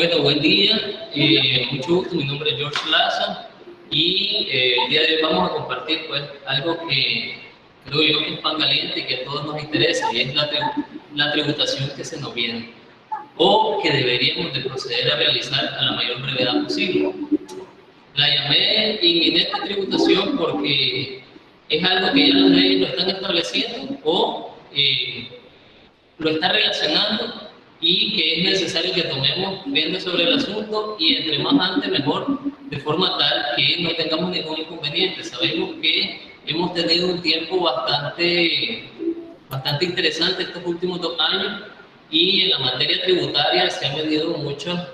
Bueno, buen día, mucho gusto, mi nombre es George Lazo y el día de hoy vamos a compartir pues algo que creo yo que es pan caliente y que a todos nos interesa, y es la tributación que se nos viene o que deberíamos de proceder a realizar a la mayor brevedad posible. La llamé inminente tributación porque es algo que ya las leyes lo están estableciendo o lo está relacionando, y que es necesario que tomemos riendas sobre el asunto, y entre más antes mejor, de forma tal que no tengamos ningún inconveniente. Sabemos que hemos tenido un tiempo bastante interesante estos últimos 2 años, y en la materia tributaria se han venido muchas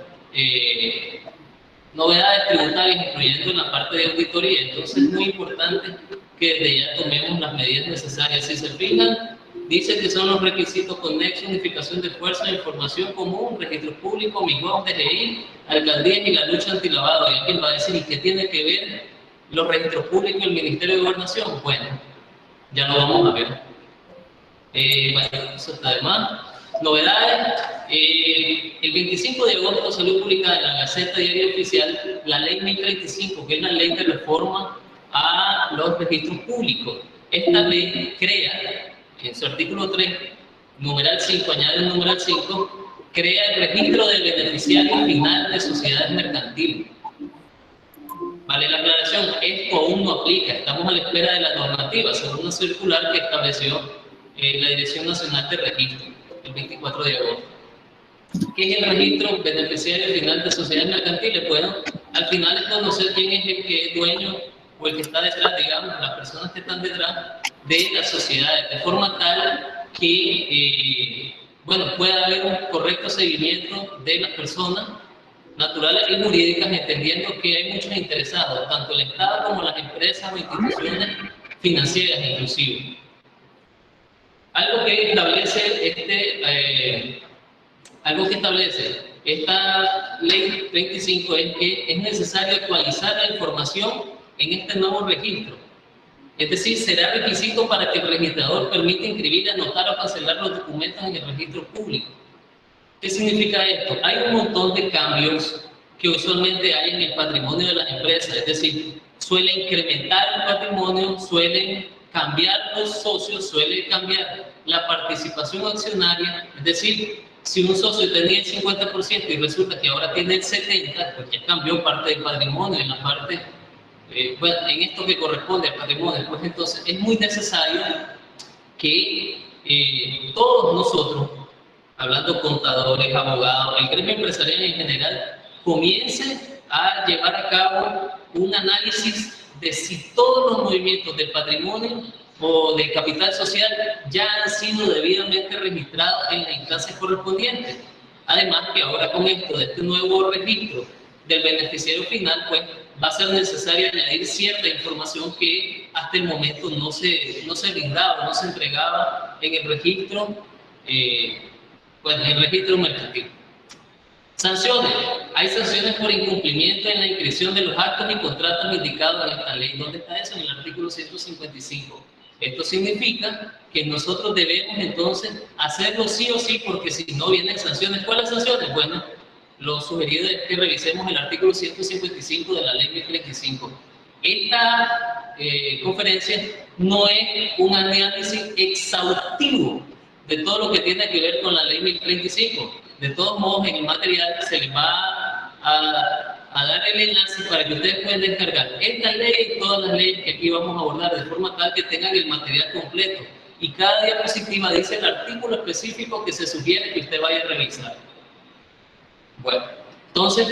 novedades tributarias, incluyendo en la parte de auditoría. Entonces es muy importante que desde ya tomemos las medidas necesarias. Si se fijan, dice que son los requisitos conexos: unificación de fuerzas, información común, registro público, MIGOV, DGI, alcaldías y la lucha antilavado. Y alguien va a decir, ¿y qué tiene que ver los registros públicos y el Ministerio de Gobernación? Bueno, ya lo vamos a ver. Bueno, eso está de más. Novedades. El 25 de agosto salió publicada en la Gaceta Diaria Oficial la Ley 1035, que es la ley de reforma a los registros públicos. Esta ley crea, en su artículo 3, numeral 5, añade el numeral 5, crea el registro del beneficiario final de sociedades mercantiles. Vale la aclaración, esto aún no aplica, estamos a la espera de la normativa, según una circular que estableció la Dirección Nacional de Registro, el 24 de agosto. ¿Qué es el registro beneficiario final de sociedades mercantiles? Bueno, al final es conocer quién es el que es dueño o el que está detrás, digamos, las personas que están detrás de las sociedades, de forma tal que bueno, pueda haber un correcto seguimiento de las personas naturales y jurídicas, entendiendo que hay muchos interesados, tanto el Estado como las empresas o instituciones financieras inclusive. Algo que establece esta ley 35 es que es necesario actualizar la información en este nuevo registro. Es decir, será requisito para que el registrador permita inscribir, anotar o cancelar los documentos en el registro público. ¿Qué significa esto? Hay un montón de cambios que usualmente hay en el patrimonio de las empresas, es decir, suele incrementar el patrimonio, suelen cambiar los socios, suele cambiar la participación accionaria. Es decir, si un socio tenía el 50% y resulta que ahora tiene el 70%, pues ya cambió parte del patrimonio, en la parte, bueno, en esto que corresponde al patrimonio. Pues entonces es muy necesario que todos nosotros, hablando contadores, abogados, el gremio empresarial en general, comience a llevar a cabo un análisis de si todos los movimientos del patrimonio o del capital social ya han sido debidamente registrados en las instancias correspondientes. Además que ahora con esto de este nuevo registro del beneficiario final, pues va a ser necesario añadir cierta información que hasta el momento no se brindaba, no se entregaba en el registro, pues en el registro mercantil. Sanciones. Hay sanciones por incumplimiento en la inscripción de los actos y contratos indicados en esta ley. ¿Dónde está eso? En el artículo 155. Esto significa que nosotros debemos entonces hacerlo sí o sí, porque si no vienen sanciones. ¿Cuáles sanciones? Bueno, lo sugerido es que revisemos el artículo 155 de la ley 1035. Esta conferencia no es un análisis exhaustivo de todo lo que tiene que ver con la ley 1035. De todos modos, en el material se les va a dar el enlace para que ustedes puedan descargar esta ley y todas las leyes que aquí vamos a abordar, de forma tal que tengan el material completo. Y cada diapositiva dice el artículo específico que se sugiere que usted vaya a revisar. Bueno, entonces,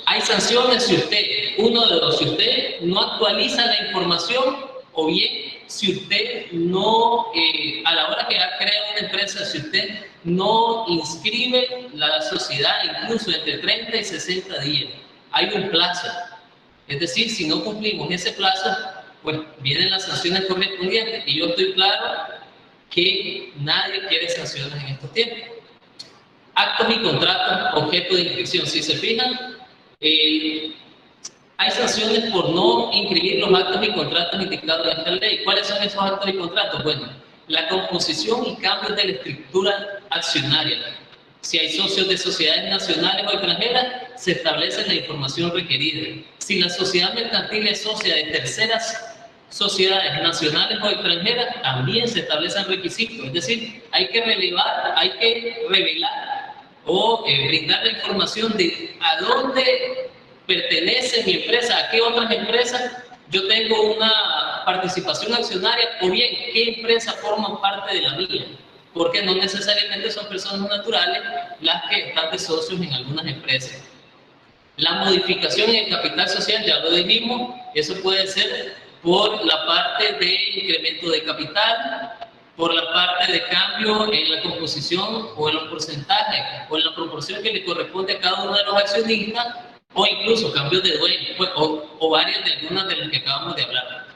hay sanciones si usted no actualiza la información, o bien si usted no, a la hora que crea una empresa, si usted no inscribe la sociedad, incluso entre 30 y 60 días. Hay un plazo. Es decir, si no cumplimos ese plazo, pues vienen las sanciones correspondientes. Y yo estoy claro que nadie quiere sanciones en estos tiempos. Actos y contratos, objeto de inscripción. Si se fijan, hay sanciones por no inscribir los actos y contratos indicados en esta ley. ¿Cuáles son esos actos y contratos? Bueno, la composición y cambios de la estructura accionaria. Si hay socios de sociedades nacionales o extranjeras, se establece la información requerida. Si la sociedad mercantil es socia de terceras sociedades nacionales o extranjeras, también se establecen requisitos. Es decir, hay que revelar o brindar la información de a dónde pertenece mi empresa, a qué otras empresas yo tengo una participación accionaria, o bien qué empresas forman parte de la mía, porque no necesariamente son personas naturales las que están de socios en algunas empresas. La modificación en el capital social, ya lo dijimos, eso puede ser por la parte de incremento de capital, por la parte de cambio en la composición o en los porcentajes o en la proporción que le corresponde a cada uno de los accionistas, o incluso cambios de dueño, pues, o varias de algunas de las que acabamos de hablar.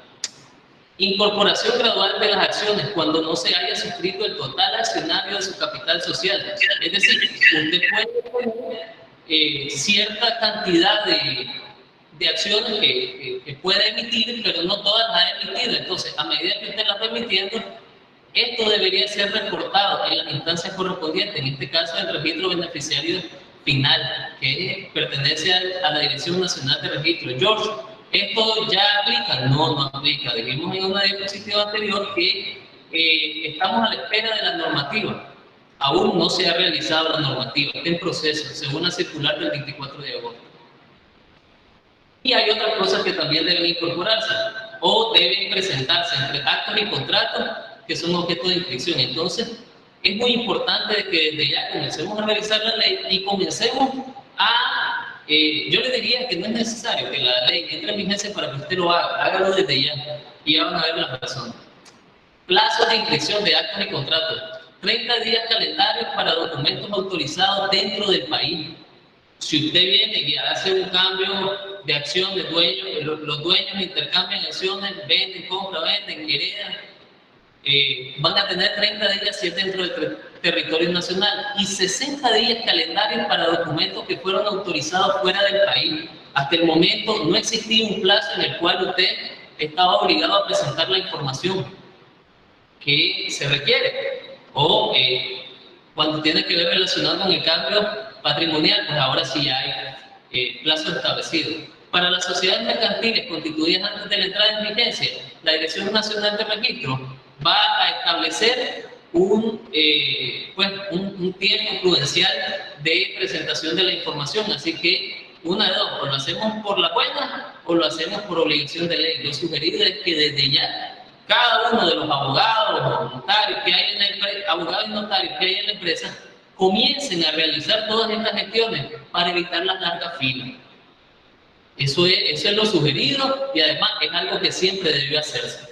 Incorporación gradual de las acciones cuando no se haya suscrito el total accionario de su capital social. Es decir, usted puede tener cierta cantidad de acciones que puede emitir, pero no todas las ha emitido. Entonces, a medida que usted las va emitiendo, esto debería ser reportado en las instancias correspondientes, en este caso el registro beneficiario final, que pertenece a la Dirección Nacional de Registro. George, ¿esto ya aplica? No, no aplica. Dijimos en una diapositiva anterior que estamos a la espera de la normativa. Aún no se ha realizado la normativa, está en proceso, según la circular del 24 de agosto. Y hay otras cosas que también deben incorporarse o deben presentarse entre actos y contratos que son objeto de inscripción. Entonces, es muy importante que desde ya comencemos a revisar la ley y comencemos a... yo le diría que no es necesario que la ley entre en vigencia para que usted lo haga, hágalo desde ya y ya van a ver las razones. Plazos de inscripción de actos y contratos. 30 días calendarios para documentos autorizados dentro del país. Si usted viene y hace un cambio de acción de dueños, los dueños intercambian acciones, venden, compran, venden, heredan, van a tener 30 días si es dentro del territorio nacional y 60 días calendarios para documentos que fueron autorizados fuera del país. Hasta el momento no existía un plazo en el cual usted estaba obligado a presentar la información que se requiere, o cuando tiene que ver relacionado con el cambio patrimonial, pues ahora sí hay plazo establecido. Para las sociedades mercantiles constituidas antes de la entrada en vigencia, la Dirección Nacional de Registro va a establecer un tiempo prudencial de presentación de la información, así que una de dos, o lo hacemos por la buena o lo hacemos por obligación de ley. Lo sugerido es que desde ya cada uno de los abogados o notarios que hay en la empresa, abogados y notarios que hay en la empresa, comiencen a realizar todas estas gestiones para evitar las largas filas. Eso es lo sugerido y además es algo que siempre debió hacerse.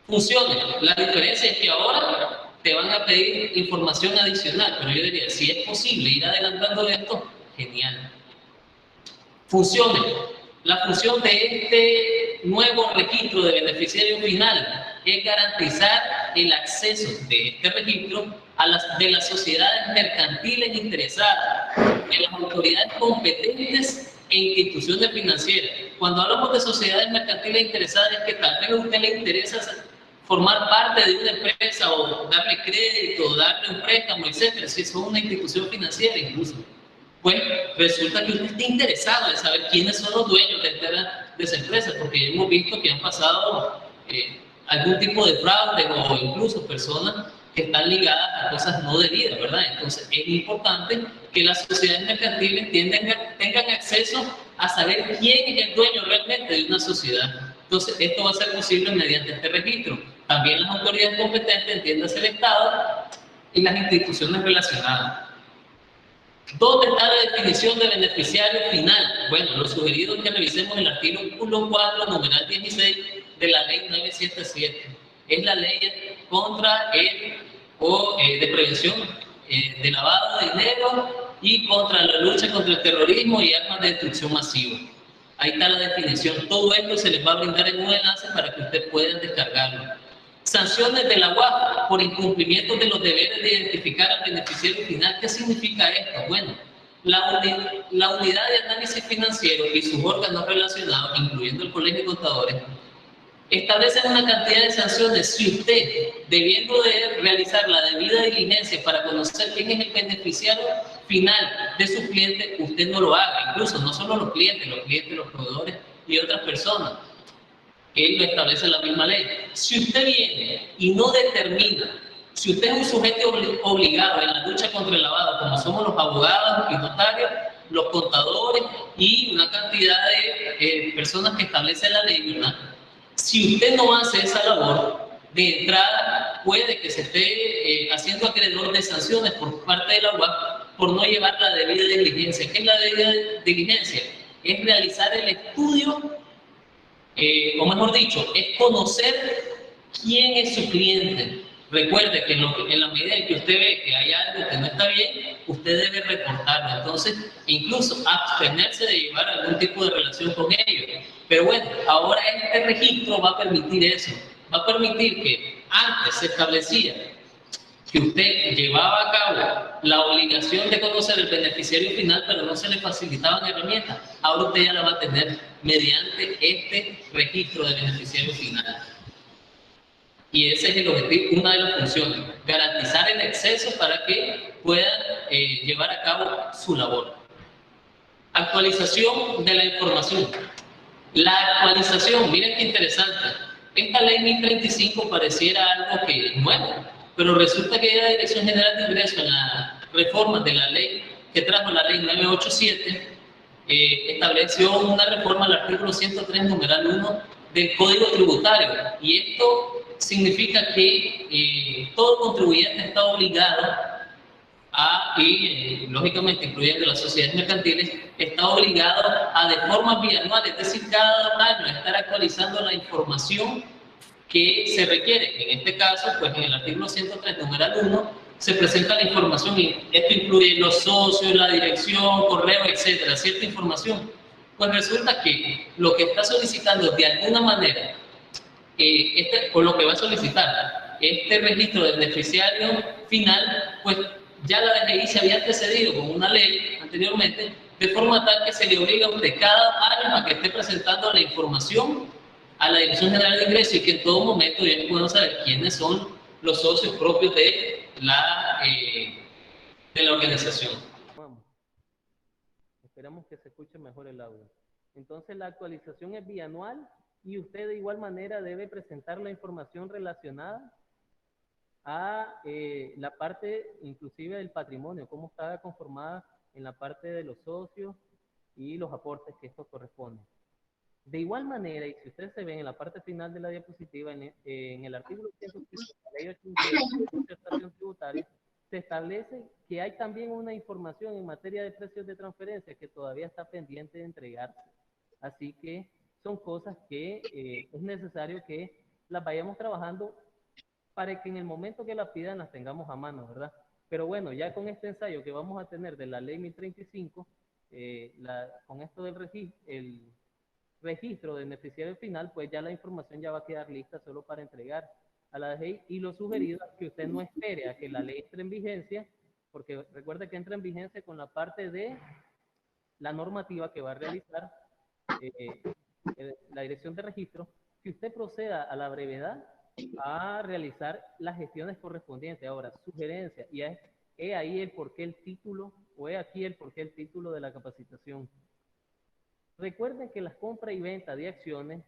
Funciones. La diferencia es que ahora te van a pedir información adicional, pero yo diría, si es posible ir adelantando esto, genial. Funciones. La función de este nuevo registro de beneficiario final es garantizar el acceso de este registro de las sociedades mercantiles interesadas, de las autoridades competentes e instituciones financieras. Cuando hablamos de sociedades mercantiles interesadas, es que tal vez a usted le interesa formar parte de una empresa o darle crédito, o darle un préstamo, etcétera, si son una institución financiera incluso. Pues resulta que usted está interesado en saber quiénes son los dueños de esa empresa, porque hemos visto que han pasado algún tipo de fraude o incluso personas que están ligadas a cosas no debidas, ¿verdad? Entonces es importante que las sociedades mercantiles tengan acceso a saber quién es el dueño realmente de una sociedad. Entonces esto va a ser posible mediante este registro. También las autoridades competentes, entiéndase el Estado y las instituciones relacionadas. ¿Dónde está la definición de beneficiario final? Bueno, lo sugerido es que revisemos el artículo 4, numeral 16 de la ley 977. Es la ley contra de prevención de lavado de dinero y contra la lucha contra el terrorismo y armas de destrucción masiva. Ahí está la definición. Todo esto se les va a brindar en un enlace para que ustedes puedan descargarlo. Sanciones de la UAF por incumplimiento de los deberes de identificar al beneficiario final. ¿Qué significa esto? Bueno, la unidad de análisis financiero y sus órganos relacionados, incluyendo el Colegio de Contadores, establecen una cantidad de sanciones si usted, debiendo de realizar la debida diligencia para conocer quién es el beneficiario final de su cliente, usted no lo haga. Incluso no solo los clientes, los proveedores y otras personas. Él lo establece la misma ley. Si usted viene y no determina, si usted es un sujeto obligado en la lucha contra el lavado, como somos los abogados y notarios, los contadores y una cantidad de personas que establece la ley, ¿verdad? Si usted no hace esa labor, de entrada puede que se esté haciendo acreedor de sanciones por parte de la UAC por no llevar la debida diligencia. ¿Qué es la debida diligencia? Es realizar el estudio, o mejor dicho, es conocer quién es su cliente. Recuerde que en la medida en que usted ve que hay algo que no está bien, usted debe reportarlo. Entonces, incluso abstenerse de llevar algún tipo de relación con ellos. Pero bueno, ahora este registro va a permitir eso. Va a permitir que antes se establecía que usted llevaba a cabo la obligación de conocer el beneficiario final, pero no se le facilitaban herramientas. Ahora usted ya la va a tener mediante este registro de beneficiario final. Y ese es el objetivo, una de las funciones, garantizar el acceso para que puedan llevar a cabo su labor. Actualización de la información. La actualización, miren qué interesante. Esta ley 1035 pareciera algo que es nuevo, pero resulta que la Dirección General de Ingresos, en la reforma de la ley que trajo la ley 987, estableció una reforma al artículo 103, numeral 1 del Código Tributario. Y esto significa que todo contribuyente está obligado y lógicamente incluyendo las sociedades mercantiles, está obligado a de forma bianual, es decir, cada año estar actualizando la información que se requiere. En este caso, pues en el artículo 103, numeral 1, se presenta la información y esto incluye los socios, la dirección, correo, etcétera, cierta información. Pues resulta que lo que está solicitando de alguna manera, o lo que va a solicitar este registro del beneficiario final, pues ya la DGI se había antecedido con una ley anteriormente, de forma tal que se le obliga a usted cada año a que esté presentando la información a la Dirección General de Ingresos y que en todo momento ya puedan saber quiénes son los socios propios de la organización. Vamos. Esperamos que se escuche mejor el audio. Entonces la actualización es bianual y usted de igual manera debe presentar la información relacionada a la parte inclusive del patrimonio, cómo está conformada en la parte de los socios y los aportes que esto corresponde. De igual manera, y si ustedes se ven en la parte final de la diapositiva, en el artículo 115 de la ley 88 de concertación tributaria, se establece que hay también una información en materia de precios de transferencia que todavía está pendiente de entregarse. Así que son cosas que es necesario que las vayamos trabajando para que en el momento que la pidan las tengamos a mano, ¿verdad? Pero bueno, ya con este ensayo que vamos a tener de la ley 1035, con esto del registro de beneficiario final, pues ya la información ya va a quedar lista solo para entregar a la DGI, y lo sugerido es que usted no espere a que la ley entre en vigencia, porque recuerde que entra en vigencia con la parte de la normativa que va a realizar la dirección de registro, que usted proceda a la brevedad a realizar las gestiones correspondientes. Ahora, sugerencia, y es ahí el porqué el título, o es aquí el porqué el título de la capacitación. Recuerden que las compras y ventas de acciones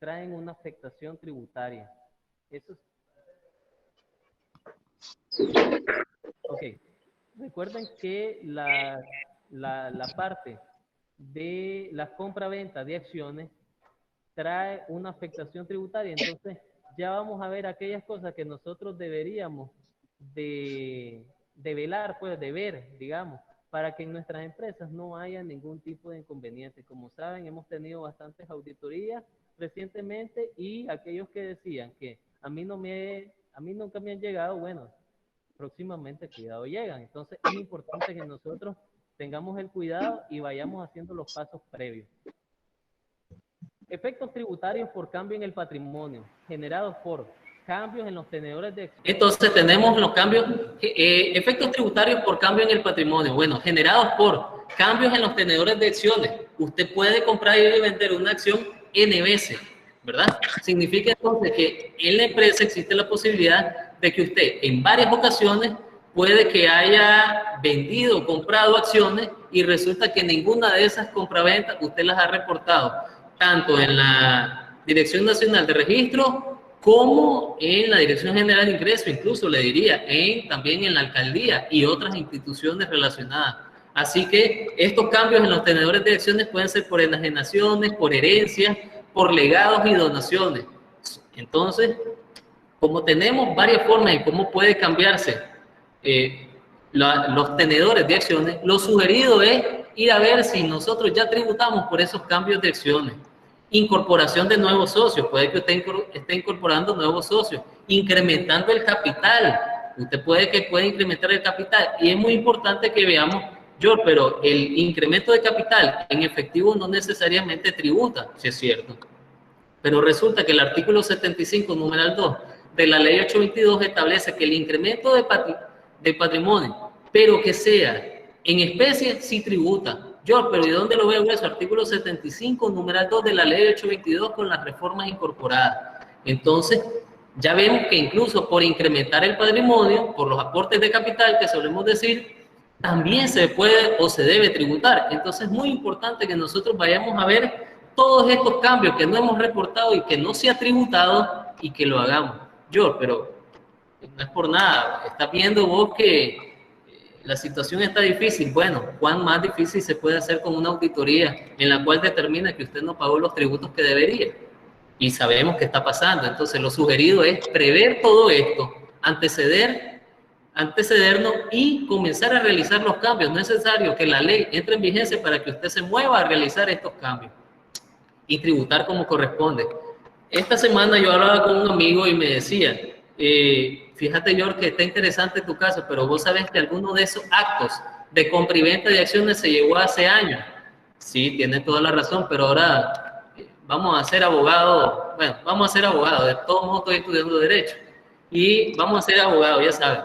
traen una afectación tributaria. Eso es... Ok. Recuerden que la parte de las compra-venta de acciones trae una afectación tributaria. Entonces, ya vamos a ver aquellas cosas que nosotros deberíamos de velar, pues, de ver, digamos, para que en nuestras empresas no haya ningún tipo de inconveniente. Como saben, hemos tenido bastantes auditorías recientemente y aquellos que decían que a mí nunca me han llegado, bueno, próximamente cuidado llegan. Entonces es importante que nosotros tengamos el cuidado y vayamos haciendo los pasos previos. Efectos tributarios por cambio en el patrimonio generados por cambios en los tenedores de acciones. Entonces tenemos los cambios, efectos tributarios por cambio en el patrimonio. Bueno, generados por cambios en los tenedores de acciones. Usted puede comprar y vender una acción N veces, ¿verdad? Significa entonces que en la empresa existe la posibilidad de que usted en varias ocasiones puede que haya vendido o comprado acciones y resulta que ninguna de esas compraventas usted las ha reportado, tanto en la Dirección Nacional de Registro como en la Dirección General de Ingresos, incluso le diría, también en la alcaldía y otras instituciones relacionadas. Así que estos cambios en los tenedores de acciones pueden ser por enajenaciones, por herencias, por legados y donaciones. Entonces, como tenemos varias formas de cómo puede cambiarse los tenedores de acciones, lo sugerido es ir a ver si nosotros ya tributamos por esos cambios de acciones. Incorporación de nuevos socios, puede que usted esté incorporando nuevos socios, incrementando el capital, usted puede incrementar el capital, y es muy importante que veamos, pero el incremento de capital en efectivo no necesariamente tributa, si es cierto, pero resulta que el artículo 75, numeral 2, de la ley 822 establece que el incremento de patrimonio, pero que sea en especie, sí tributa. Pero ¿y dónde lo veo eso? Artículo 75, numeral 2 de la ley 822 con las reformas incorporadas. Entonces, ya vemos que incluso por incrementar el patrimonio, por los aportes de capital que solemos decir, también se puede o se debe tributar. Entonces, es muy importante que nosotros vayamos a ver todos estos cambios que no hemos reportado y que no se ha tributado y que lo hagamos. Pero no es por nada, estás viendo vos que la situación está difícil. Bueno, ¿cuán más difícil se puede hacer con una auditoría en la cual determina que usted no pagó los tributos que debería? Y sabemos que está pasando. Entonces, lo sugerido es prever todo esto, antecedernos y comenzar a realizar los cambios. No es necesario que la ley entre en vigencia para que usted se mueva a realizar estos cambios y tributar como corresponde. Esta semana yo hablaba con un amigo y me decía, fíjate, George, que está interesante tu caso, pero vos sabés que alguno de esos actos de compra y venta de acciones se llevó hace años. Sí, tiene toda la razón, pero ahora vamos a ser abogados. Bueno, vamos a ser abogados. De todos modos estoy estudiando Derecho. Y vamos a ser abogados, ya saben.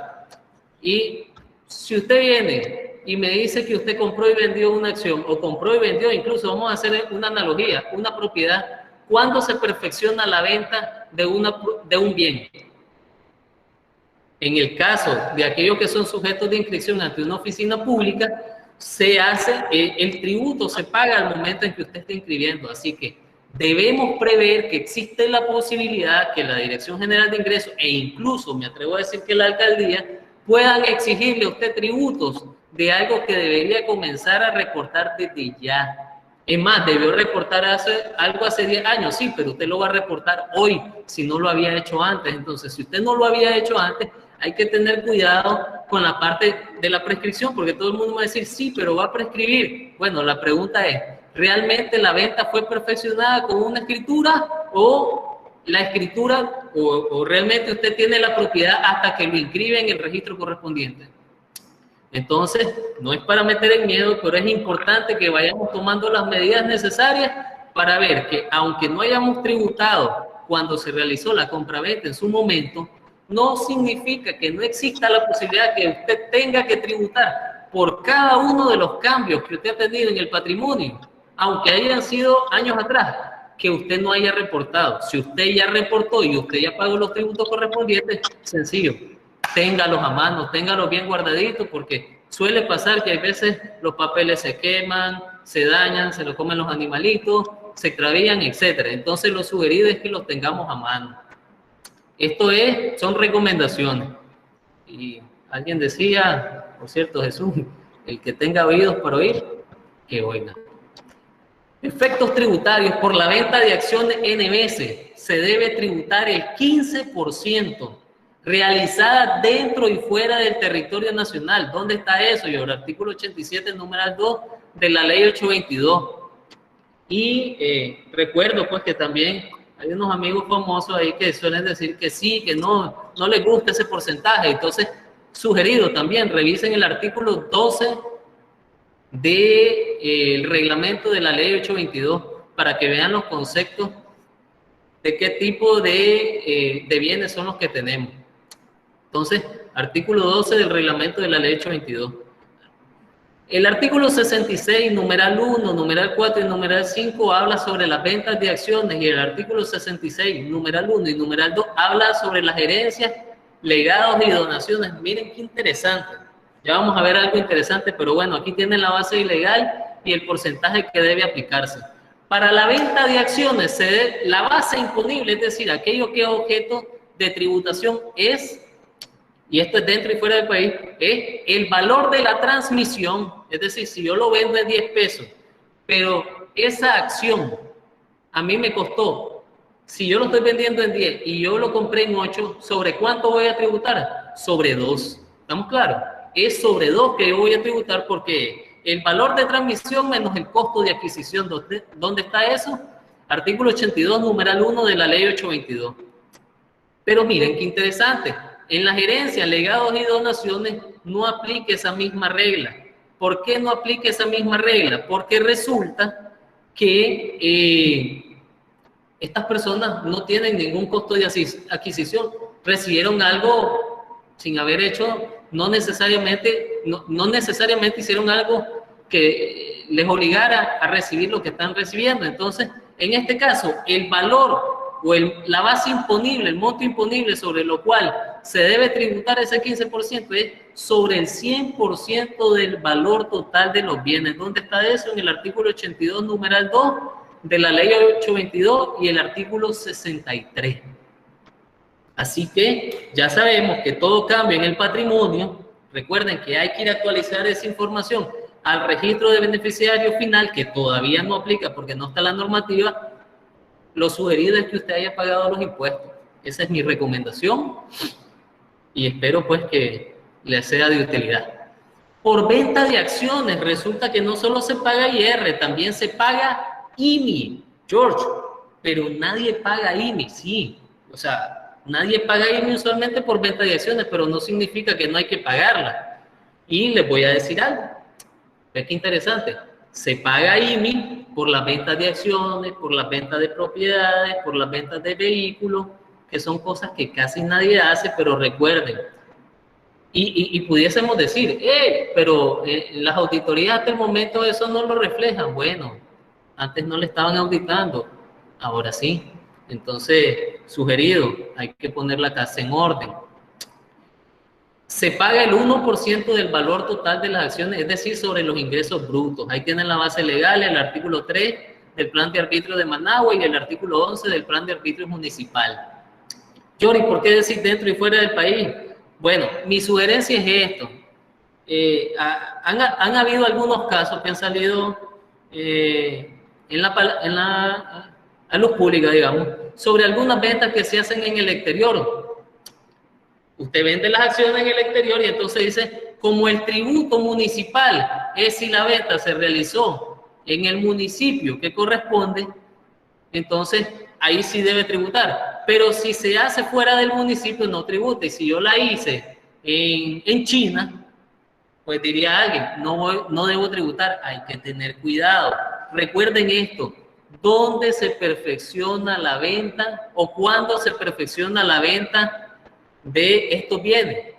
Y si usted viene y me dice que usted compró y vendió una acción, o compró y vendió, incluso vamos a hacer una analogía, una propiedad, ¿cuándo se perfecciona la venta de un bien? En el caso de aquellos que son sujetos de inscripción ante una oficina pública, se hace, el tributo se paga al momento en que usted está inscribiendo. Así que debemos prever que existe la posibilidad que la Dirección General de Ingresos e incluso, me atrevo a decir que la alcaldía, puedan exigirle a usted tributos de algo que debería comenzar a reportar desde ya. Es más, debió reportar algo hace 10 años, sí, pero usted lo va a reportar hoy, si no lo había hecho antes. Entonces, si usted no lo había hecho antes, hay que tener cuidado con la parte de la prescripción, porque todo el mundo va a decir, sí, pero va a prescribir. Bueno, la pregunta es, ¿realmente la venta fue perfeccionada con una escritura o la escritura, o realmente usted tiene la propiedad hasta que lo inscribe en el registro correspondiente? Entonces, no es para meter en miedo, pero es importante que vayamos tomando las medidas necesarias para ver que, aunque no hayamos tributado cuando se realizó la compraventa en su momento, no significa que no exista la posibilidad que usted tenga que tributar por cada uno de los cambios que usted ha tenido en el patrimonio, aunque hayan sido años atrás, que usted no haya reportado. Si usted ya reportó y usted ya pagó los tributos correspondientes, sencillo, téngalos a mano, téngalos bien guardaditos, porque suele pasar que a veces los papeles se queman, se dañan, se los comen los animalitos, se extravían, etc. Entonces, lo sugerido es que los tengamos a mano. Esto son recomendaciones. Y alguien decía, por cierto, Jesús, el que tenga oídos para oír, que oiga. Efectos tributarios por la venta de acciones NMS. Se debe tributar el 15%. Realizada dentro y fuera del territorio nacional. ¿Dónde está eso? El artículo 87, numeral 2 de la ley 822. Y recuerdo pues que también hay unos amigos famosos ahí que suelen decir que sí, que no les gusta ese porcentaje. Entonces, sugerido también, revisen el artículo 12 del reglamento de la ley 822 para que vean los conceptos de qué tipo de bienes son los que tenemos. Entonces, artículo 12 del reglamento de la ley 822. El artículo 66, numeral 1, numeral 4 y numeral 5 habla sobre las ventas de acciones, y el artículo 66, numeral 1 y numeral 2 habla sobre las herencias, legados y donaciones. Miren qué interesante. Ya vamos a ver algo interesante, pero bueno, aquí tienen la base ilegal y el porcentaje que debe aplicarse. Para la venta de acciones, la base imponible, es decir, aquello que es objeto de tributación es, y esto es dentro y fuera del país, es el valor de la transmisión. Es decir, si yo lo vendo en 10 pesos, pero esa acción a mí me costó, si yo lo estoy vendiendo en 10 y yo lo compré en 8, ¿sobre cuánto voy a tributar? Sobre 2. ¿Estamos claros? Es sobre 2 que yo voy a tributar porque el valor de transmisión menos el costo de adquisición. ¿Dónde está eso? Artículo 82, numeral 1 de la ley 822. Pero miren qué interesante. En las herencias, legados y donaciones no aplica esa misma regla. ¿Por qué no aplica esa misma regla? Porque resulta que estas personas no tienen ningún costo de adquisición, recibieron algo sin haber hecho, no necesariamente hicieron algo que les obligara a recibir lo que están recibiendo. Entonces, en este caso, el valor o la base imponible, el monto imponible sobre lo cual se debe tributar ese 15% es sobre el 100% del valor total de los bienes. ¿Dónde está eso? En el artículo 82, numeral 2 de la ley 822 y el artículo 63. Así que ya sabemos que todo cambio en el patrimonio, recuerden que hay que ir a actualizar esa información al registro de beneficiario final, que todavía no aplica porque no está la normativa. Lo sugerido es que usted haya pagado los impuestos. Esa es mi recomendación y espero pues que le sea de utilidad. Por venta de acciones, resulta que no solo se paga IR, también se paga IMI, George, pero nadie paga IMI, sí. O sea, nadie paga IMI usualmente por venta de acciones, pero no significa que no hay que pagarla. Y les voy a decir algo. ¿Ves qué interesante? Se paga IMI por las ventas de acciones, por las ventas de propiedades, por las ventas de vehículos, que son cosas que casi nadie hace, pero recuerden. Y pudiésemos decir, pero las auditorías hasta el momento eso no lo reflejan. Bueno, antes no le estaban auditando, ahora sí. Entonces, sugerido, hay que poner la casa en orden. Se paga el 1% del valor total de las acciones, es decir, sobre los ingresos brutos. Ahí tienen la base legal, el artículo 3 del Plan de Arbitrio de Managua y el artículo 11 del Plan de Arbitrio Municipal. Yori, ¿por qué decir dentro y fuera del país? Bueno, mi sugerencia es esto. Han habido algunos casos que han salido a luz pública, digamos, sobre algunas ventas que se hacen en el exterior. Usted vende las acciones en el exterior y entonces dice, como el tributo municipal es si la venta se realizó en el municipio que corresponde, entonces ahí sí debe tributar. Pero si se hace fuera del municipio, no tributa. Y si yo la hice en China, pues diría alguien, no debo tributar. Hay que tener cuidado. Recuerden esto, ¿dónde se perfecciona la venta o cuándo se perfecciona la venta de estos bienes?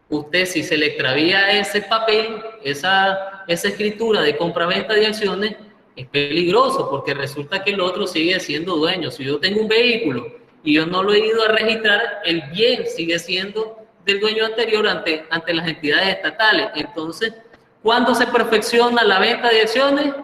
Usted, si se le extravía ese papel, esa escritura de compra-venta de acciones, es peligroso porque resulta que el otro sigue siendo dueño. Si yo tengo un vehículo y yo no lo he ido a registrar, el bien sigue siendo del dueño anterior ante las entidades estatales. Entonces, ¿cuándo se perfecciona la venta de acciones?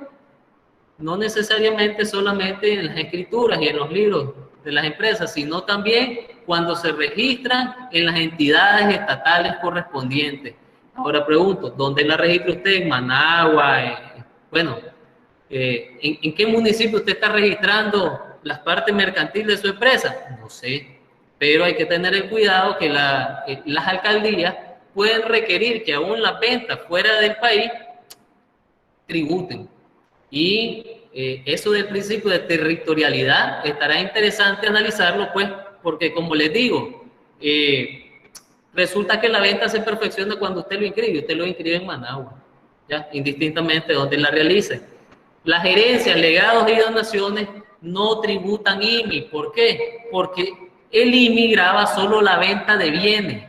No necesariamente solamente en las escrituras y en los libros de las empresas, sino también cuando se registran en las entidades estatales correspondientes. Ahora pregunto, ¿dónde la registra usted? ¿En Managua? ¿En qué municipio usted está registrando las partes mercantiles de su empresa? No sé, pero hay que tener el cuidado que las alcaldías pueden requerir que aún las ventas fuera del país tributen. Y eso del principio de territorialidad estará interesante analizarlo, pues, porque como les digo, resulta que la venta se perfecciona cuando usted lo inscribe en Managua, ¿ya? Indistintamente de donde la realice. Las herencias, legados y donaciones no tributan IMI. ¿Por qué? Porque el IMI grava solo la venta de bienes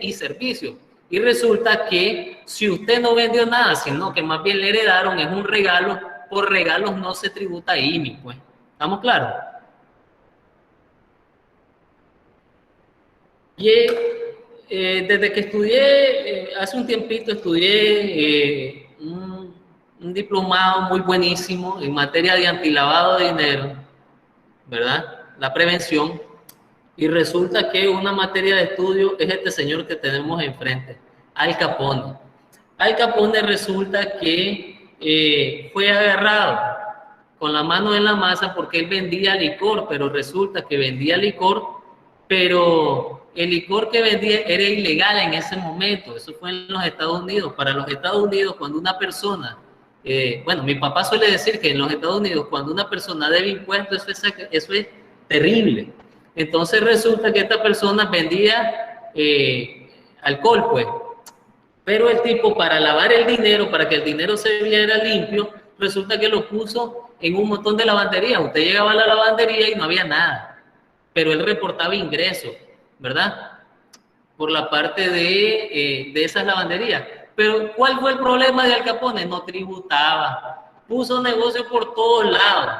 y servicios. Y resulta que si usted no vendió nada, sino que más bien le heredaron, es un regalo, por regalos no se tributa IMI, pues. ¿Estamos claros? Y desde que estudié, hace un tiempito estudié un diplomado muy buenísimo en materia de antilavado de dinero, ¿verdad? La prevención. Y resulta que una materia de estudio es este señor que tenemos enfrente, Al Capone. Al Capone resulta que fue agarrado con la mano en la masa porque él vendía licor, pero resulta que vendía licor, pero el licor que vendía era ilegal en ese momento. Eso fue en los Estados Unidos. Para los Estados Unidos, cuando una persona, bueno, mi papá suele decir que en los Estados Unidos, cuando una persona debe impuestos, eso es terrible. Entonces resulta que esta persona vendía alcohol, pues. Pero el tipo, para lavar el dinero, para que el dinero se viera limpio, resulta que lo puso en un montón de lavanderías. Usted llegaba a la lavandería y no había nada, pero él reportaba ingresos, ¿verdad? Por la parte de esas lavanderías. Pero ¿cuál fue el problema de Al Capone? No tributaba. Puso negocio por todos lados.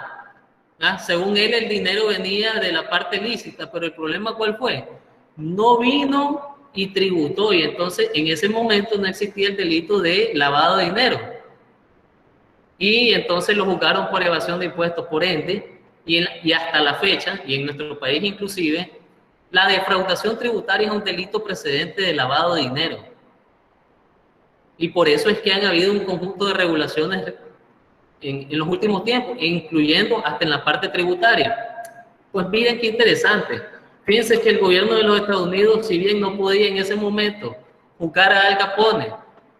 ¿Ah? Según él, el dinero venía de la parte lícita, pero el problema ¿cuál fue? No vino y tributó, y entonces en ese momento no existía el delito de lavado de dinero. Y entonces lo juzgaron por evasión de impuestos, por ende, y hasta la fecha, y en nuestro país inclusive, la defraudación tributaria es un delito precedente de lavado de dinero. Y por eso es que han habido un conjunto de regulaciones en los últimos tiempos, incluyendo hasta en la parte tributaria. Pues miren qué interesante. Fíjense que el gobierno de los Estados Unidos, si bien no podía en ese momento juzgar a Al Capone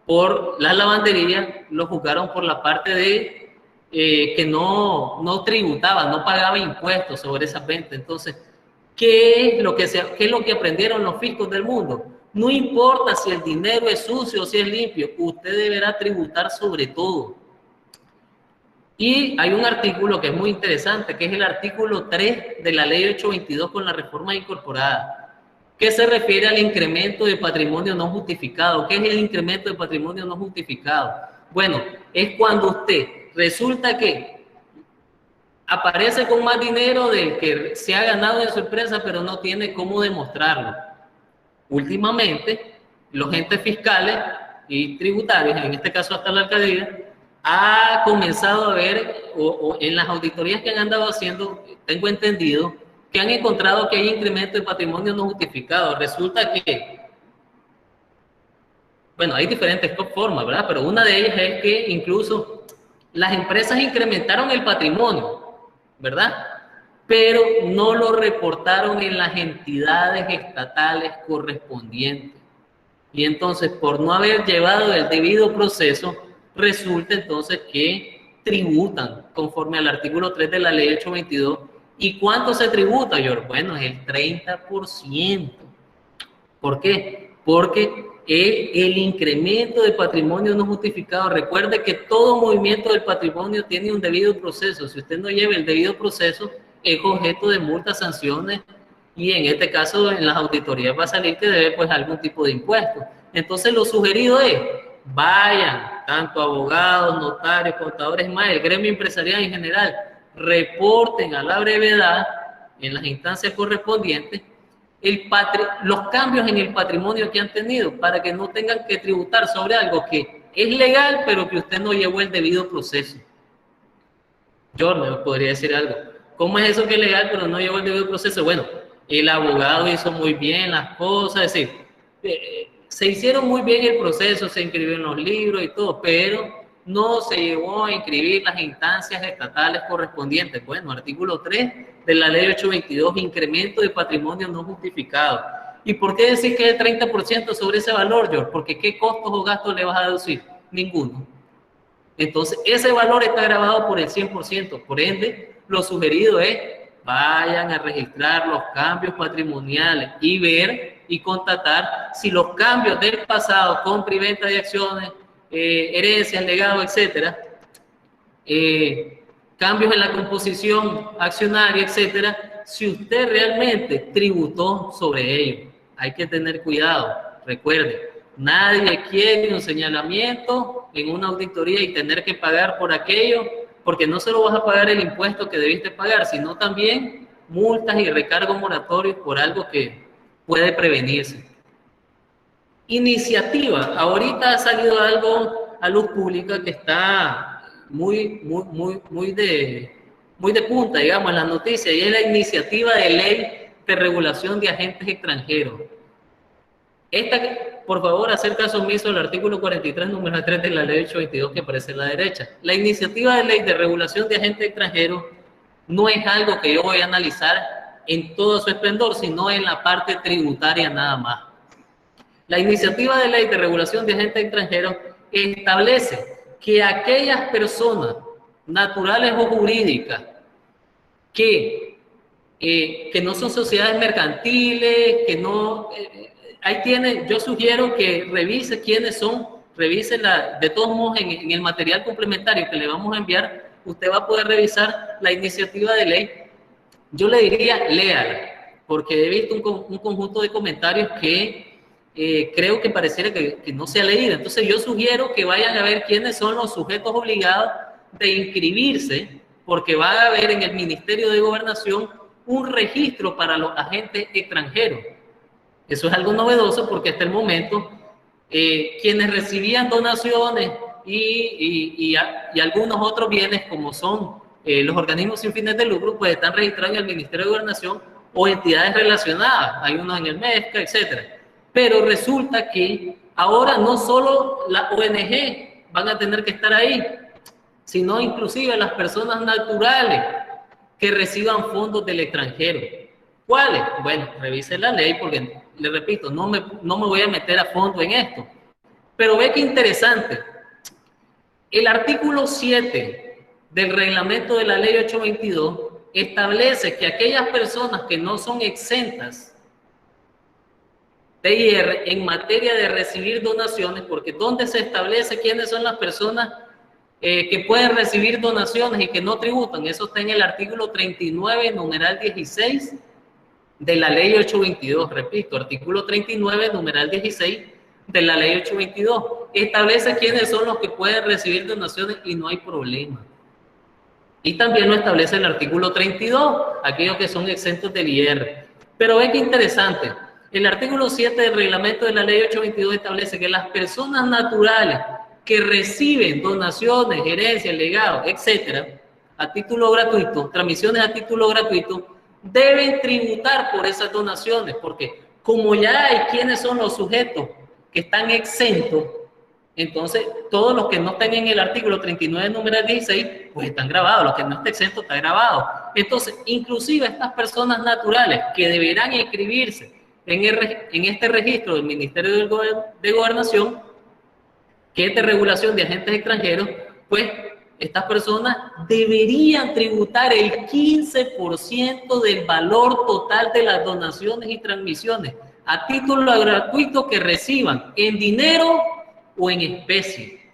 por la lavandería, lo juzgaron por la parte de que no tributaba, no pagaba impuestos sobre esas ventas. Entonces, ¿qué es lo que aprendieron los fiscos del mundo? No importa si el dinero es sucio o si es limpio, usted deberá tributar sobre todo. Y hay un artículo que es muy interesante, que es el artículo 3 de la ley 822 con la reforma incorporada, que se refiere al incremento de patrimonio no justificado. ¿Qué es el incremento de patrimonio no justificado? Bueno, es cuando usted resulta que aparece con más dinero del que se ha ganado en su empresa, pero no tiene cómo demostrarlo. Últimamente, los entes fiscales y tributarios, en este caso hasta la alcaldía, ha comenzado a ver, o en las auditorías que han andado haciendo, tengo entendido, que han encontrado que hay incremento de patrimonio no justificado. Resulta que, bueno, hay diferentes formas, ¿verdad? Pero una de ellas es que incluso las empresas incrementaron el patrimonio, ¿verdad? Pero no lo reportaron en las entidades estatales correspondientes. Y entonces, por no haber llevado el debido proceso, resulta entonces que tributan conforme al artículo 3 de la ley 822. ¿Y cuánto se tributa, George? Bueno, es el 30%. ¿Por qué? Porque el incremento de patrimonio no justificado. Recuerde que todo movimiento del patrimonio tiene un debido proceso. Si usted no lleva el debido proceso, es objeto de multas, sanciones, y en este caso en las auditorías va a salir que debe pues algún tipo de impuesto. Entonces lo sugerido es, vayan, tanto abogados, notarios, contadores, más el gremio empresarial en general, reporten a la brevedad en las instancias correspondientes los cambios en el patrimonio que han tenido, para que no tengan que tributar sobre algo que es legal, pero que usted no llevó el debido proceso. Yo me podría decir algo. ¿Cómo es eso que es legal, pero no llevó el debido proceso? Bueno, el abogado hizo muy bien las cosas, es decir, se hicieron muy bien el proceso, se inscribieron los libros y todo, pero no se llevó a inscribir las instancias estatales correspondientes. Bueno, artículo 3 de la ley 822, incremento de patrimonio no justificado. ¿Y por qué decir que es el 30% sobre ese valor, George? Porque ¿qué costos o gastos le vas a deducir? Ninguno. Entonces, ese valor está grabado por el 100%. Por ende, lo sugerido es, vayan a registrar los cambios patrimoniales y ver y constatar si los cambios del pasado, compra y venta de acciones, herencias, legados, etcétera, cambios en la composición accionaria, etcétera, si usted realmente tributó sobre ello. Hay que tener cuidado. Recuerde, nadie quiere un señalamiento en una auditoría y tener que pagar por aquello, porque no solo vas a pagar el impuesto que debiste pagar, sino también multas y recargos moratorios por algo que puede prevenirse. Iniciativa. Ahorita ha salido algo a luz pública que está muy de punta, digamos, en las noticias, y es la iniciativa de ley de regulación de agentes extranjeros. Esta, por favor, hacer caso omiso del artículo 43, número 3 de la ley 822 que aparece a la derecha. La iniciativa de ley de regulación de agentes extranjeros no es algo que yo voy a analizar en todo su esplendor, sino en la parte tributaria nada más. La iniciativa de ley de regulación de agentes extranjeros establece que aquellas personas naturales o jurídicas que no son sociedades mercantiles, que no... ahí tiene, yo sugiero que revise quiénes son, revise de todos modos en el material complementario que le vamos a enviar, usted va a poder revisar la iniciativa de ley. Yo le diría, léala, porque he visto un conjunto de comentarios que creo que pareciera que no se ha leído. Entonces yo sugiero que vayan a ver quiénes son los sujetos obligados de inscribirse, porque va a haber en el Ministerio de Gobernación un registro para los agentes extranjeros. Eso es algo novedoso porque hasta el momento quienes recibían donaciones y algunos otros bienes como son los organismos sin fines de lucro, pues están registrados en el Ministerio de Gobernación o entidades relacionadas. Hay unos en el MESCA, etcétera. Pero resulta que ahora no solo las ONG van a tener que estar ahí, sino inclusive las personas naturales que reciban fondos del extranjero. ¿Cuáles? Bueno, revise la ley porque, le repito, no me voy a meter a fondo en esto. Pero ve qué interesante. El artículo 7 del reglamento de la ley 822 establece que aquellas personas que no son exentas de IR en materia de recibir donaciones, porque ¿dónde se establece quiénes son las personas que pueden recibir donaciones y que no tributan? Eso está en el artículo 39, numeral 16 de la ley 822. Repito, artículo 39, numeral 16 de la ley 822. Establece quiénes son los que pueden recibir donaciones y no hay problema. Y también lo establece el artículo 32, aquellos que son exentos del IR. Pero ve qué interesante. El artículo 7 del reglamento de la ley 822 establece que las personas naturales que reciben donaciones, herencias, legados, etcétera, a título gratuito, transmisiones a título gratuito, deben tributar por esas donaciones, porque como ya hay quienes son los sujetos que están exentos, entonces todos los que no estén en el artículo 39, número 16, pues están grabados, los que no estén exentos están grabados. Entonces, inclusive estas personas naturales que deberán inscribirse en este registro del Ministerio de Gobernación, que es de regulación de agentes extranjeros, pues estas personas deberían tributar el 15% del valor total de las donaciones y transmisiones a título gratuito que reciban en dinero o en especie.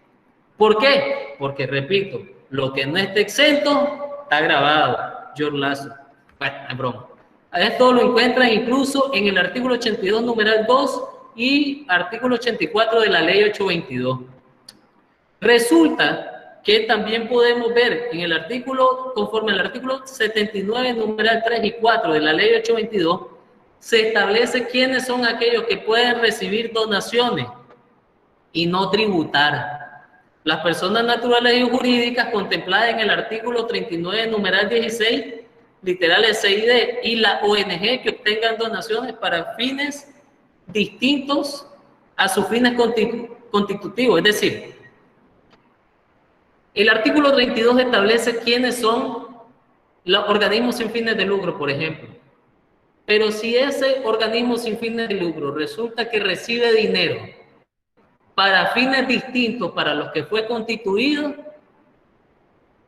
¿Por qué? Porque, repito, lo que no esté exento está grabado. George Lazo. Bueno, es broma. Esto lo encuentran incluso en el artículo 82, numeral 2 y artículo 84 de la ley 822. Resulta que también podemos ver en el artículo, conforme al artículo 79, numeral 3 y 4 de la ley 822, se establece quiénes son aquellos que pueden recibir donaciones y no tributar. Las personas naturales y jurídicas contempladas en el artículo 39, numeral 16, literales C y D, y la ONG que obtengan donaciones para fines distintos a sus fines constitutivos. Es decir, el artículo 32 establece quiénes son los organismos sin fines de lucro, por ejemplo. Pero si ese organismo sin fines de lucro resulta que recibe dinero para fines distintos para los que fue constituido,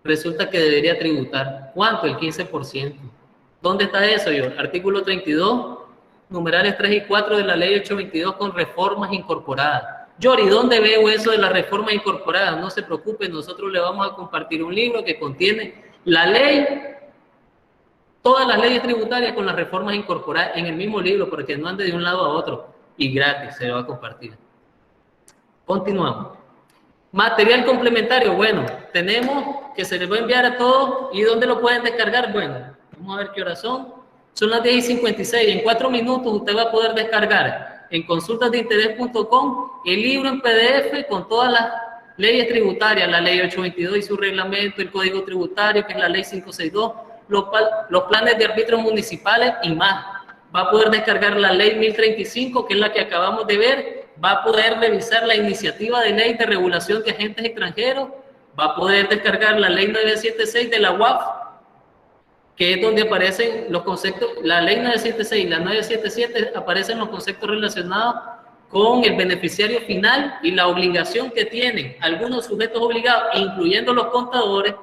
resulta que debería tributar. ¿Cuánto? El 15%. ¿Dónde está eso, yo? Artículo 32, numerales 3 y 4 de la ley 822 con reformas incorporadas. Yori, ¿dónde veo eso de las reformas incorporadas? No se preocupe, nosotros le vamos a compartir un libro que contiene la ley, todas las leyes tributarias con las reformas incorporadas en el mismo libro, para que no ande de un lado a otro, y gratis se va a compartir. Continuamos. Material complementario, bueno, tenemos que se les va a enviar a todos. ¿Y dónde lo pueden descargar? Bueno, vamos a ver qué horas son. Son las 10:56. En 4 minutos usted va a poder descargar en consultasdeinterés.com el libro en PDF con todas las leyes tributarias, la ley 822 y su reglamento, el código tributario, que es la ley 562, los planes de árbitros municipales y más. Va a poder descargar la ley 1035, que es la que acabamos de ver. Va a poder revisar la iniciativa de ley de regulación de agentes extranjeros. Va a poder descargar la ley 976 de la UAF, que es donde aparecen los conceptos. La ley 976 y la 977 aparecen los conceptos relacionados con el beneficiario final y la obligación que tienen algunos sujetos obligados, incluyendo los contadores,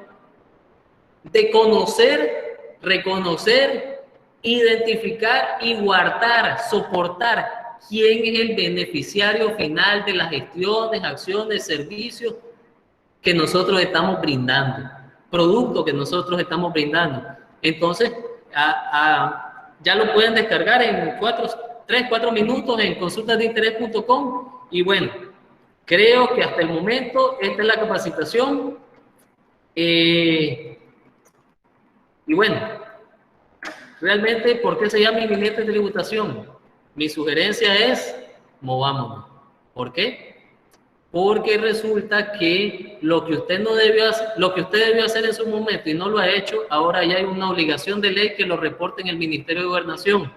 de conocer, reconocer, identificar y guardar, soportar quién es el beneficiario final de las gestiones, acciones, servicios que nosotros estamos brindando, productos que nosotros estamos brindando. Entonces, ya lo pueden descargar en 3-4 minutos en consultasdeinterés.com. Y bueno, creo que hasta el momento esta es la capacitación. Y bueno, realmente, ¿por qué se llama inminente tributación? Mi sugerencia es, movámonos. ¿Por qué? Porque resulta que lo que usted debió hacer en su momento y no lo ha hecho, ahora ya hay una obligación de ley que lo reporte en el Ministerio de Gobernación.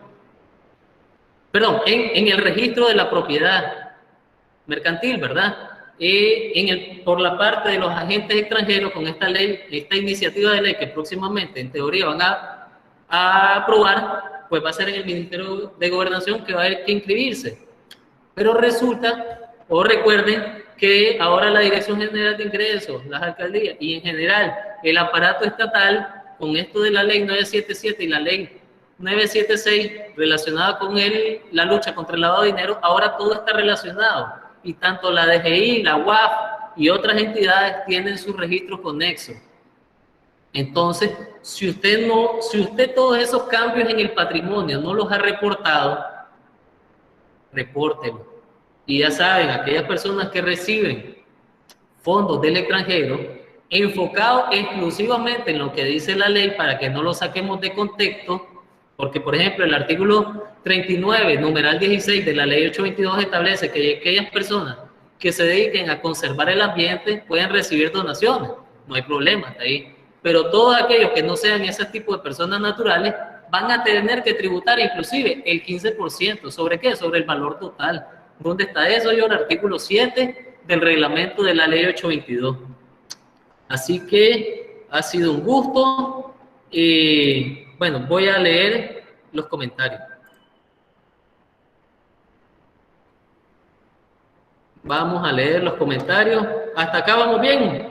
Perdón, en el registro de la propiedad mercantil, ¿verdad? Por la parte de los agentes extranjeros, con esta ley, esta iniciativa de ley que próximamente, en teoría, van a aprobar, pues va a ser en el Ministerio de Gobernación que va a haber que inscribirse. Pero resulta, o recuerden, que ahora la Dirección General de Ingresos, las alcaldías y en general el aparato estatal, con esto de la ley 977 y la ley 976 relacionada con la lucha contra el lavado de dinero, ahora todo está relacionado. Y tanto la DGI, la UAF y otras entidades tienen sus registros conexos. Entonces, si usted todos esos cambios en el patrimonio no los ha reportado, repórtelo. Y ya saben, aquellas personas que reciben fondos del extranjero, enfocados exclusivamente en lo que dice la ley para que no lo saquemos de contexto, porque por ejemplo el artículo 39, numeral 16 de la ley 822 establece que aquellas personas que se dediquen a conservar el ambiente pueden recibir donaciones, no hay problema hasta ahí, pero todos aquellos que no sean ese tipo de personas naturales van a tener que tributar inclusive el 15%, ¿sobre qué? Sobre el valor total. ¿Dónde está eso? Yo el artículo 7 del reglamento de la ley 822. Así que ha sido un gusto y bueno, voy a leer los comentarios. Vamos a leer los comentarios. ¿Hasta acá vamos bien?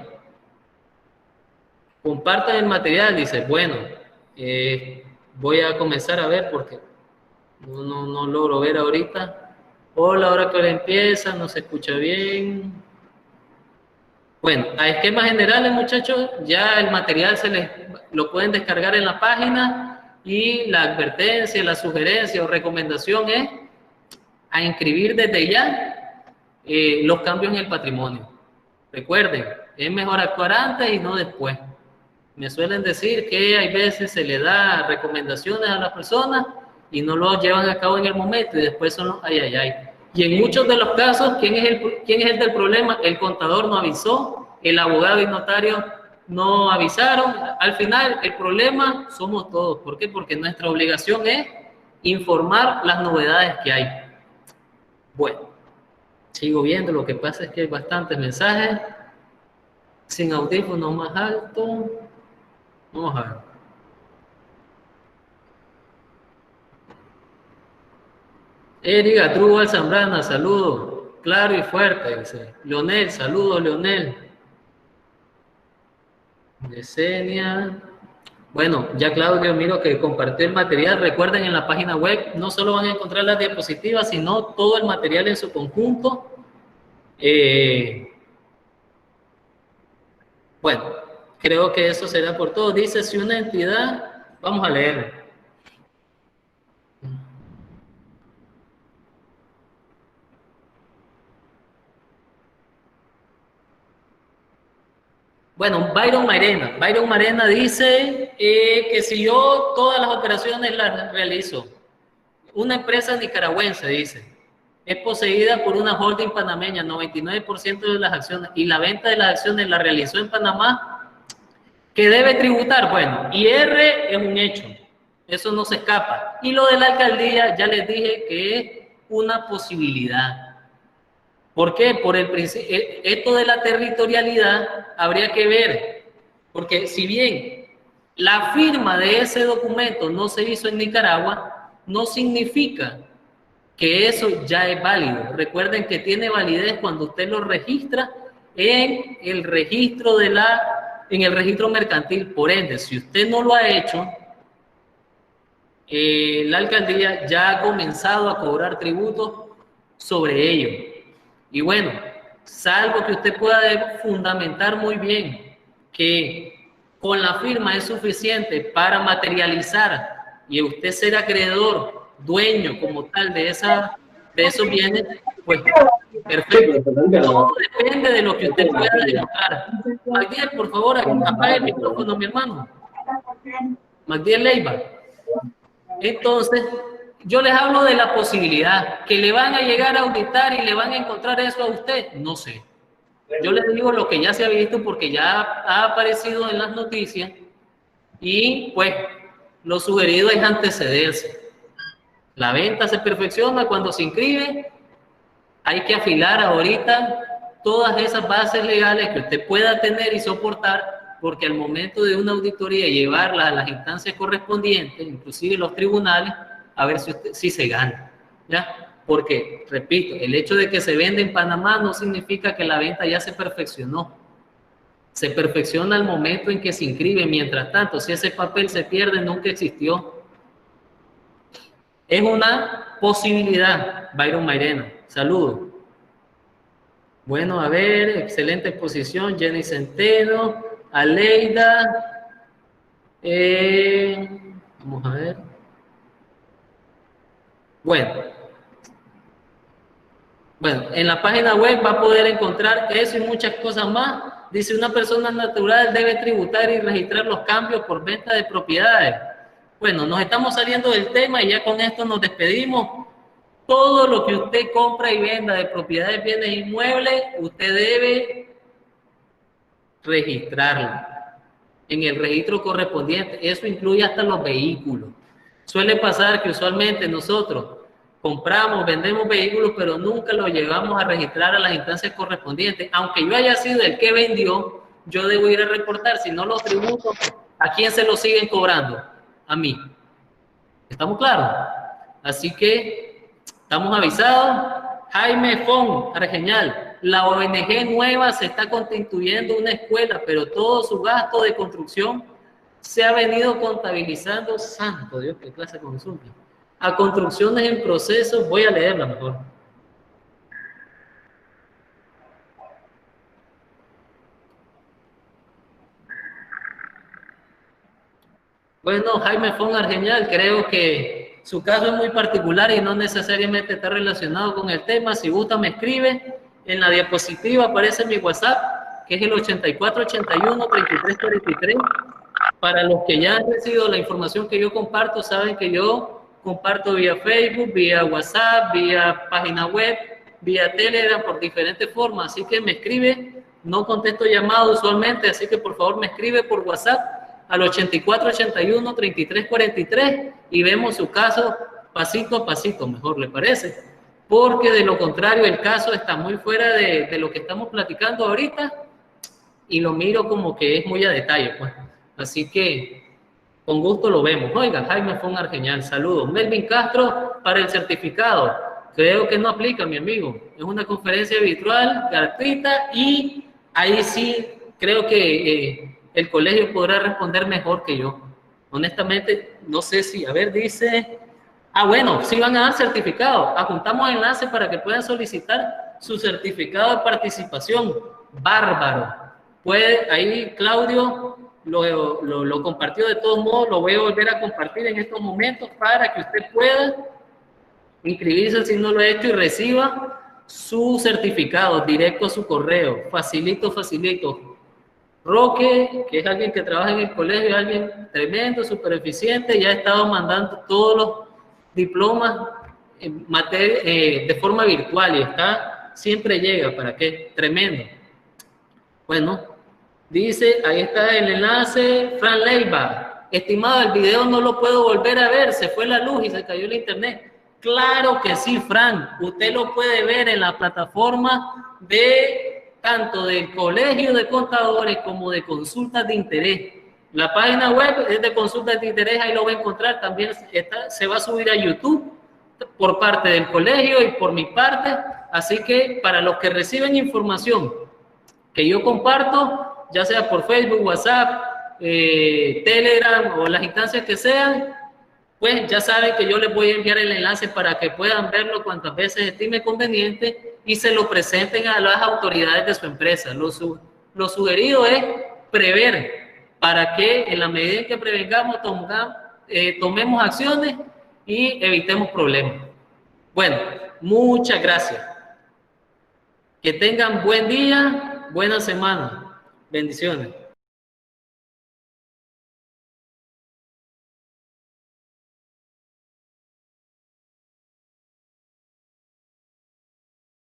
Compartan el material, dice. Bueno, voy a comenzar a ver porque no logro ver ahorita. Hola, ahora que ahora empieza, no se escucha bien. Bueno, a esquemas generales, muchachos, ya el material lo pueden descargar en la página y la advertencia, la sugerencia o recomendación es a inscribir desde ya los cambios en el patrimonio. Recuerden, es mejor actuar antes y no después. Me suelen decir que hay veces se le da recomendaciones a las personas y no lo llevan a cabo en el momento y después son los ay. Y en muchos de los casos, ¿quién es el del problema? El contador no avisó, el abogado y notario no avisaron. Al final, el problema somos todos. ¿Por qué? Porque nuestra obligación es informar las novedades que hay. Bueno, sigo viendo, lo que pasa es que hay bastantes mensajes. Sin audífonos más alto. Vamos a ver. Erika Trubal Zambrana, saludo. Claro y fuerte, dice. Leonel, saludo, Leonel. Yesenia. Bueno, ya Claudio, miro que compartió el material. Recuerden, en la página web no solo van a encontrar las diapositivas, sino todo el material en su conjunto. Bueno, creo que eso será por todo. Dice, si una entidad, vamos a leerlo. Bueno, Byron Marena. Byron Marena dice que si yo todas las operaciones las realizo, una empresa nicaragüense, dice, es poseída por una holding panameña, 99% de las acciones, y la venta de las acciones la realizó en Panamá, ¿que debe tributar? Bueno, IR es un hecho, eso no se escapa. Y lo de la alcaldía, ya les dije que es una posibilidad. ¿Por qué? Por el principio, esto de la territorialidad habría que ver, porque si bien la firma de ese documento no se hizo en Nicaragua, no significa que eso ya es válido. Recuerden que tiene validez cuando usted lo registra en el registro en el registro mercantil. Por ende, si usted no lo ha hecho, la alcaldía ya ha comenzado a cobrar tributos sobre ello. Y bueno, salvo que usted pueda fundamentar muy bien que con la firma es suficiente para materializar y usted ser acreedor, dueño como tal de esos bienes, pues perfecto. Todo depende de lo que usted pueda demostrar. Magdiel, por favor, apague el micrófono, mi hermano. Magdiel Leiva. Entonces, yo les hablo de la posibilidad que le van a llegar a auditar y le van a encontrar eso a usted, no sé. Yo les digo lo que ya se ha visto porque ya ha aparecido en las noticias y pues lo sugerido es antecederse. La venta se perfecciona cuando se inscribe, hay que afilar ahorita todas esas bases legales que usted pueda tener y soportar, porque al momento de una auditoría llevarla a las instancias correspondientes, inclusive los tribunales, a ver si se gana, ¿ya? Porque, repito, el hecho de que se vende en Panamá no significa que la venta ya se perfeccionó. Se perfecciona al momento en que se inscribe. Mientras tanto, si ese papel se pierde, nunca existió. Es una posibilidad, Byron Mairena. Saludos. Bueno, a ver, excelente exposición, Jenny Centeno, Aleida. Vamos a ver. Bueno, en la página web va a poder encontrar eso y muchas cosas más. Dice, una persona natural debe tributar y registrar los cambios por venta de propiedades. Bueno, nos estamos saliendo del tema y ya con esto nos despedimos. Todo lo que usted compra y venda de propiedades, bienes inmuebles, usted debe registrarlo en el registro correspondiente. Eso incluye hasta los vehículos. Suele pasar que usualmente nosotros compramos, vendemos vehículos, pero nunca los llevamos a registrar a las instancias correspondientes. Aunque yo haya sido el que vendió, yo debo ir a reportar. Si no los tributos, ¿a quién se los siguen cobrando? A mí. ¿Estamos claros? Así que estamos avisados. Jaime Fon, Argeñal, la ONG nueva se está constituyendo una escuela, pero todo su gasto de construcción se ha venido contabilizando. Santo Dios, qué clase de consulta. A construcciones en proceso, voy a leerla mejor. Bueno, Jaime Fon Argeñal, creo que su caso es muy particular y no necesariamente está relacionado con el tema. Si gusta, me escribe. En la diapositiva aparece mi WhatsApp, que es el 8481-3343. Para los que ya han recibido la información que yo comparto, saben que yo comparto vía Facebook, vía WhatsApp, vía página web, vía Telegram, por diferentes formas. Así que me escribe, no contesto llamadas usualmente, así que por favor me escribe por WhatsApp al 8481-3343 y vemos su caso pasito a pasito, mejor le parece. Porque de lo contrario el caso está muy fuera de lo que estamos platicando ahorita y lo miro como que es muy a detalle, pues. Así que con gusto lo vemos. Oiga, Jaime Fon Argeñal, saludos. Melvin Castro, para el certificado. Creo que no aplica, mi amigo. Es una conferencia virtual, gratuita, y ahí sí creo que el colegio podrá responder mejor que yo. Honestamente, no sé si, a ver, dice... Ah, bueno, sí van a dar certificado. Adjuntamos enlace para que puedan solicitar su certificado de participación. Bárbaro. Puede, ahí Claudio lo compartió de todos modos, lo voy a volver a compartir en estos momentos para que usted pueda inscribirse si no lo ha hecho y reciba su certificado directo a su correo. Facilito, facilito. Roque, que es alguien que trabaja en el colegio, alguien tremendo, súper eficiente, ya ha estado mandando todos los diplomas en materia, de forma virtual y está, siempre llega, ¿para qué? Tremendo. Bueno, dice, ahí está el enlace, Fran Leiva. Estimado, el video no lo puedo volver a ver, se fue la luz y se cayó el internet. Claro que sí, Fran, usted lo puede ver en la plataforma de tanto del Colegio de Contadores como de Consultas de Interés. La página web es de Consultas de Interés, ahí lo va a encontrar, también se va a subir a YouTube por parte del colegio y por mi parte, así que para los que reciben información que yo comparto, ya sea por Facebook, WhatsApp, Telegram o las instancias que sean, pues ya saben que yo les voy a enviar el enlace para que puedan verlo cuantas veces estime conveniente y se lo presenten a las autoridades de su empresa. Lo sugerido es prever para que en la medida en que prevengamos, tomemos acciones y evitemos problemas. Bueno, muchas gracias. Que tengan buen día, buena semana. Bendiciones.